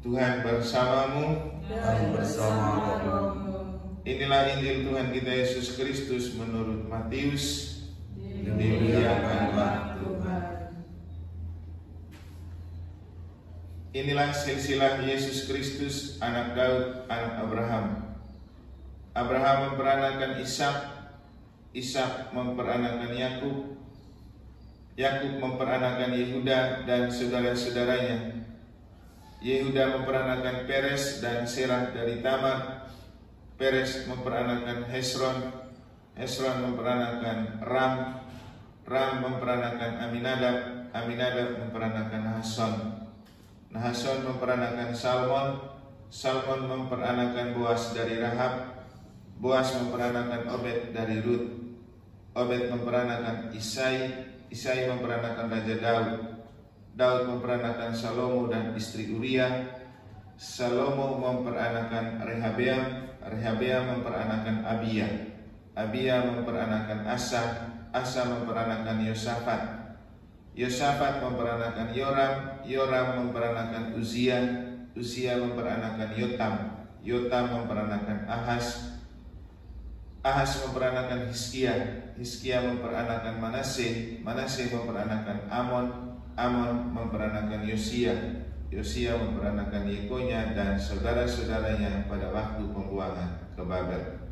Tuhan bersamamu dan bersama rohmu. Inilah Injil Tuhan kita Yesus Kristus menurut Matius. Dimuliakanlah Tuhan. Inilah silsilah Yesus Kristus, anak Daud, anak Abraham. Abraham memperanakan Ishak, Ishak memperanakan Yakub, Yakub memperanakan Yehuda dan saudara-saudaranya. Yehuda memperanakan Peres dan Serah dari Tamar. Peres memperanakan Hesron, Hesron memperanakan Ram, Ram memperanakan Aminadab, Aminadab memperanakan Nahason, Nahason memperanakan Salmon, Salmon memperanakan Boas dari Rahab, Boas memperanakan Obed dari Rut, Obed memperanakan Isai, Isai memperanakan Raja Daud, Daud memperanakan Salomo dan istri Uria, Salomo memperanakan Rehabeam, Rehabeam memperanakan Abia, Abia memperanakan Asa, Asa memperanakan Yosafat, Yosafat memperanakan Yoram, Yoram memperanakan Uzia, Uzia memperanakan Yotam, Yotam memperanakan Ahaz, Ahaz memperanakan Hizkia, Hizkia memperanakan Manasye, Manasye memperanakan Amon, Amon memperanakan Yosia, Yosia memperanakan Yekonya dan saudara-saudaranya pada waktu pembuangan ke Babel.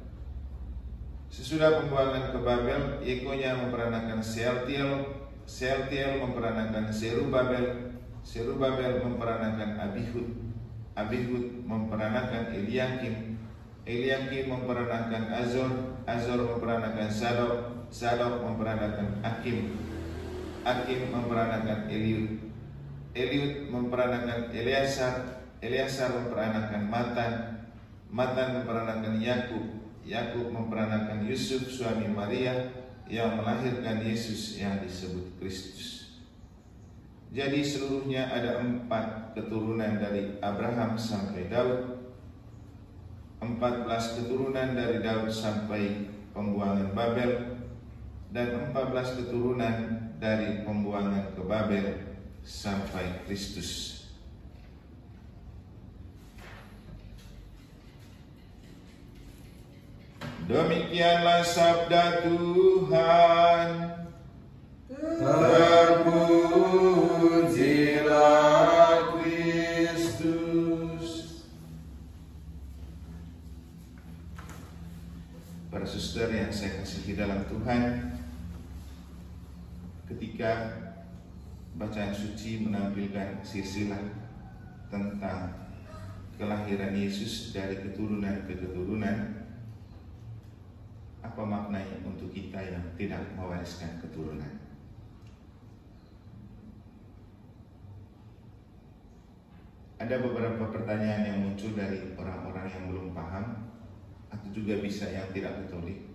Sesudah pembuangan ke Babel, Yekonya memperanakan Sealtiel, Sealtiel memperanakan Zerubabel, Zerubabel memperanakan Abihud, Abihud memperanakan Eliakim, Eliakim memperanakan Azor, Azor memperanakan Zadok, Zadok memperanakan Akim, Akim memperanakan Eliud, Eliud memperanakan Eleazar, Eleazar memperanakan Matan, Matan memperanakan Yakub, Yakub memperanakan Yusuf suami Maria yang melahirkan Yesus yang disebut Kristus. Jadi seluruhnya ada 4 keturunan dari Abraham sampai Daud, 14 keturunan dari Daud sampai pembuangan Babel, dan 14 keturunan dari pembuangan ke Babel sampai Kristus. Demikianlah sabda Tuhan. Terpujilah Kristus. Para suster yang saya kasihi dalam Tuhan, ketika bacaan suci menampilkan silsilah tentang kelahiran Yesus dari keturunan ke keturunan, apa maknanya untuk kita yang tidak mewariskan keturunan? Ada beberapa pertanyaan yang muncul dari orang-orang yang belum paham atau juga bisa yang tidak Katolik,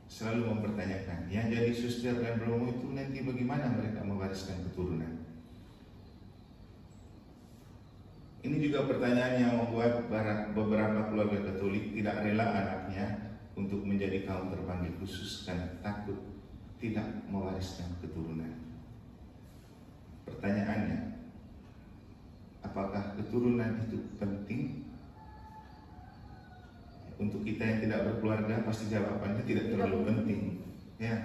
selalu mempertanyakan, yang jadi suster dan bromo itu nanti bagaimana mereka mewariskan keturunan? Ini juga pertanyaan yang membuat beberapa keluarga Katolik tidak rela anaknya untuk menjadi kaum terpanggil khusus karena takut tidak mewariskan keturunan. Pertanyaannya, apakah keturunan itu penting? Untuk kita yang tidak berkeluarga pasti jawabannya tidak terlalu penting. Ya,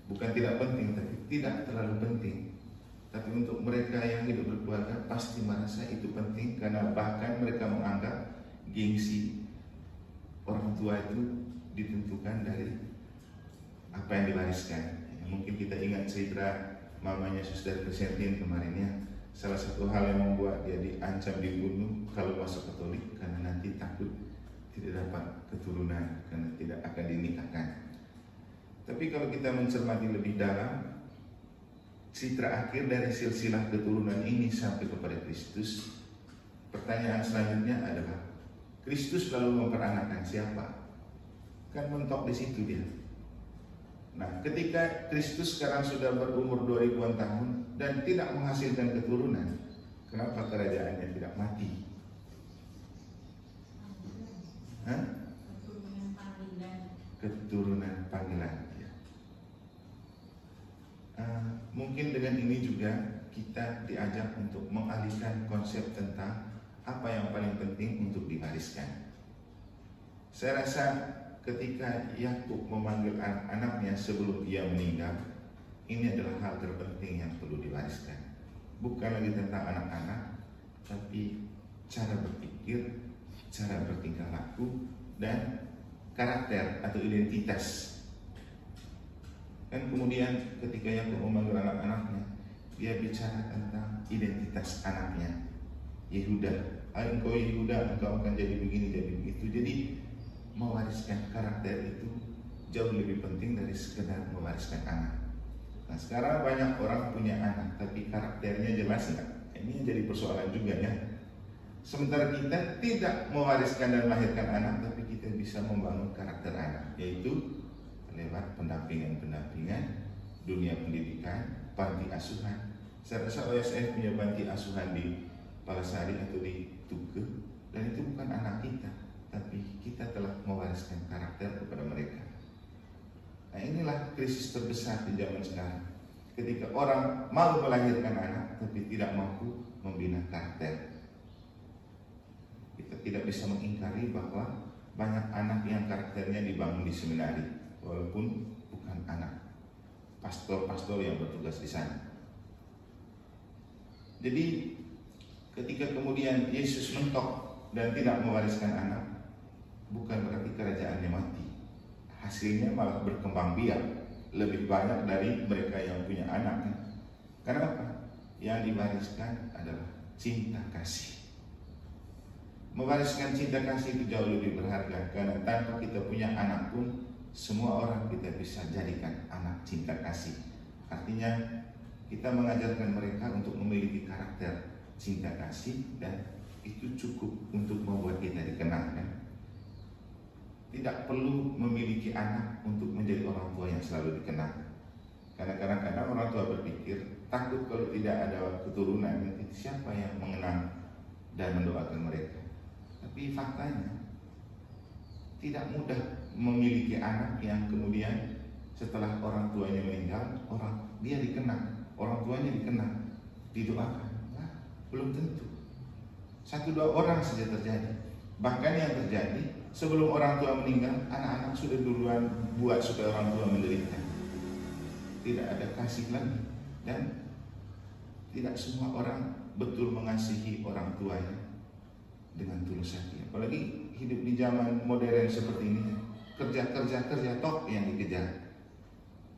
bukan tidak penting, tapi tidak terlalu penting. Tapi untuk mereka yang hidup berkeluarga pasti merasa itu penting, karena bahkan mereka menganggap gengsi orang tua itu ditentukan dari apa yang diwariskan. Ya, mungkin kita ingat cerita mamanya Suster Crescentin kemarin ya. Salah satu hal yang membuat dia diancam dibunuh kalau masuk Katolik karena nanti takut tidak dapat keturunan karena tidak akan dinikahkan. Tapi kalau kita mencermati lebih dalam, citra akhir dari silsilah keturunan ini sampai kepada Kristus, pertanyaan selanjutnya adalah, Kristus lalu memperanakan siapa? Kan mentok di situ dia. Nah, ketika Kristus sekarang sudah berumur 2000-an tahun dan tidak menghasilkan keturunan, kenapa kerajaannya tidak mati? Hah? Keturunan panggilan. Ya. Mungkin dengan ini juga kita diajak untuk mengalihkan konsep tentang apa yang paling penting untuk diwariskan. Saya rasa ketika Yakub memanggil anaknya sebelum ia meninggal, ini adalah hal terpenting yang perlu diwariskan. Bukan lagi tentang anak-anak, tapi cara berpikir, cara bertingkah laku, dan karakter atau identitas. Dan kemudian ketika Yakub memanggil anak-anaknya, dia bicara tentang identitas anaknya. Yehuda, engkau Yehuda, engkau akan jadi begini, jadi begitu. Jadi mewariskan karakter itu jauh lebih penting dari sekedar mewariskan anak. Nah, sekarang banyak orang punya anak, tapi karakternya jelas enggak? Ini jadi persoalan juga ya. Sementara kita tidak mewariskan dan melahirkan anak, tapi kita bisa membangun karakter anak, yaitu lewat pendampingan, dunia pendidikan, panti asuhan. Saya rasa OSF punya panti asuhan di Palasari atau di Tuke, dan itu bukan anak kita, tapi kita telah mewariskan karakter kepada mereka. Nah, inilah krisis terbesar di zaman sekarang. Ketika orang mau melahirkan anak, tapi tidak mampu membina karakter. Kita tidak bisa mengingkari bahwa banyak anak yang karakternya dibangun di seminari, walaupun bukan anak pastor-pastor yang bertugas di sana. Jadi ketika kemudian Yesus mentok dan tidak mewariskan anak, bukan berarti kerajaannya mati. Hasilnya malah berkembang biak, lebih banyak dari mereka yang punya anak. Karena apa? Yang diwariskan adalah cinta kasih. Mewariskan cinta kasih itu jauh lebih berharga, karena tanpa kita punya anak pun semua orang kita bisa jadikan anak cinta kasih. Artinya kita mengajarkan mereka untuk memiliki karakter cinta kasih, dan itu cukup untuk membuat kita dikenal, kan? Tidak perlu memiliki anak untuk menjadi orang tua yang selalu dikenal. Karena kadang-kadang orang tua berpikir takut kalau tidak ada keturunan, siapa yang mengenal dan mendoakan mereka. Tapi faktanya tidak mudah memiliki anak yang kemudian setelah orang tuanya meninggal, dia dikenal, orang tuanya dikenal, didoakan. Nah, belum tentu. 1-2 orang saja terjadi. Bahkan yang terjadi sebelum orang tua meninggal, anak-anak sudah duluan buat supaya orang tua menderita. Tidak ada kasih lagi, dan tidak semua orang betul mengasihi orang tuanya dengan tulus hati. Apalagi hidup di zaman modern seperti ini, kerja tok yang dikejar.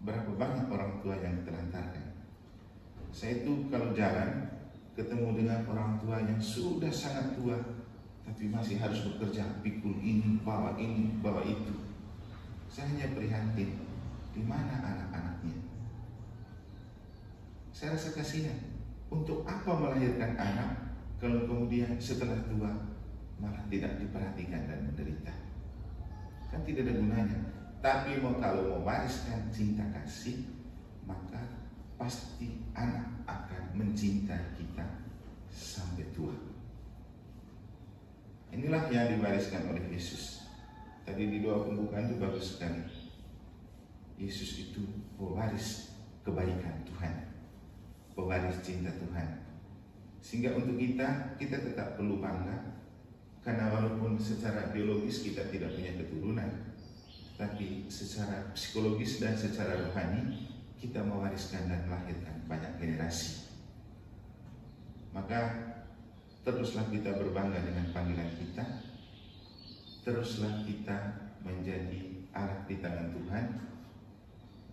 Berapa banyak orang tua yang terlantarkan. Saya itu kalau jalan ketemu dengan orang tua yang sudah sangat tua, tapi masih harus bekerja, pikul ini, bawa itu. Saya hanya prihatin, di mana anak-anaknya? Saya rasa kasihan. Untuk apa melahirkan anak kalau kemudian setelah tua malah tidak diperhatikan dan menderita? Kan tidak ada gunanya. Tapi kalau mewariskan cinta kasih, maka pasti anak akan mencintai kita sampai tua. Inilah yang diwariskan oleh Yesus. Tadi di doa pembukaan itu bagus sekali. Yesus itu pewaris kebaikan Tuhan, pewaris cinta Tuhan. Sehingga untuk kita tetap perlu bangga, karena walaupun secara biologis kita tidak punya keturunan, tapi secara psikologis dan secara rohani kita mewariskan dan melahirkan banyak generasi. Maka teruslah kita berbangga dengan panggilan kita, teruslah kita menjadi alat di tangan Tuhan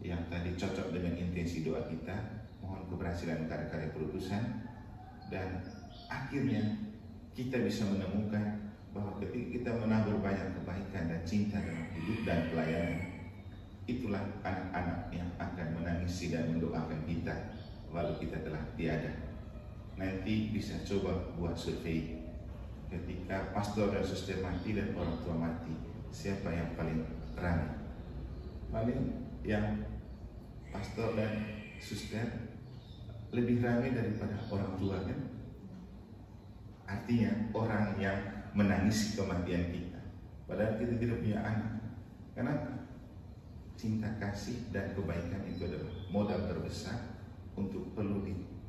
yang tadi cocok dengan intensi doa kita. Mohon keberhasilan karya-karya perutusan, dan akhirnya kita bisa menemukan bahwa ketika kita menabur banyak kebaikan dan cinta dalam hidup dan pelayanan, itulah anak-anak yang akan menangisi dan mendoakan kita walau kita telah tiada. Nanti bisa coba buat survei, ketika pastor dan suster mati dan orang tua mati, siapa yang paling ramai? Paling yang pastor dan suster lebih ramai daripada orang tua, kan? Artinya orang yang menangisi kematian kita, padahal kita tidak punya anak. Karena cinta kasih dan kebaikan itu adalah modal terbesar untuk perlu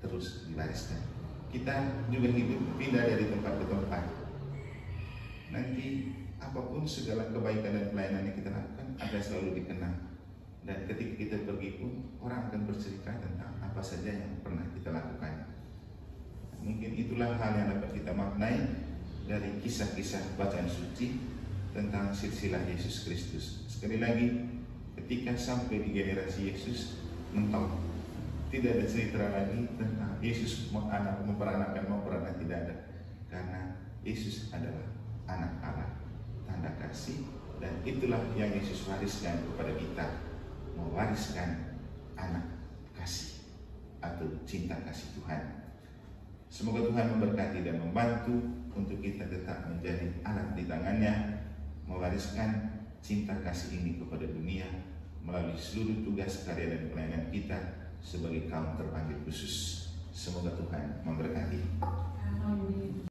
terus diwariskan. Kita juga hidup pindah dari tempat ke tempat. Nanti apapun segala kebaikan dan pelayanan yang kita lakukan akan selalu dikenang. Dan ketika kita pergi pun orang akan bercerita tentang apa saja yang pernah kita lakukan. Mungkin itulah hal yang dapat kita maknai dari kisah-kisah bacaan suci tentang silsilah Yesus Kristus. Sekali lagi, ketika sampai di generasi Yesus, mentok. Tidak ada cerita lagi tentang Yesus memperanakan, tidak ada. Karena Yesus adalah anak Allah, tanda kasih, dan itulah yang Yesus wariskan kepada kita, mewariskan anak kasih atau cinta kasih Tuhan. Semoga Tuhan memberkati dan membantu untuk kita tetap menjadi alat di tangannya, mewariskan cinta kasih ini kepada dunia melalui seluruh tugas, karya, dan pelayanan kita sebagai kaum terpanggil khusus. Semoga Tuhan memberkati.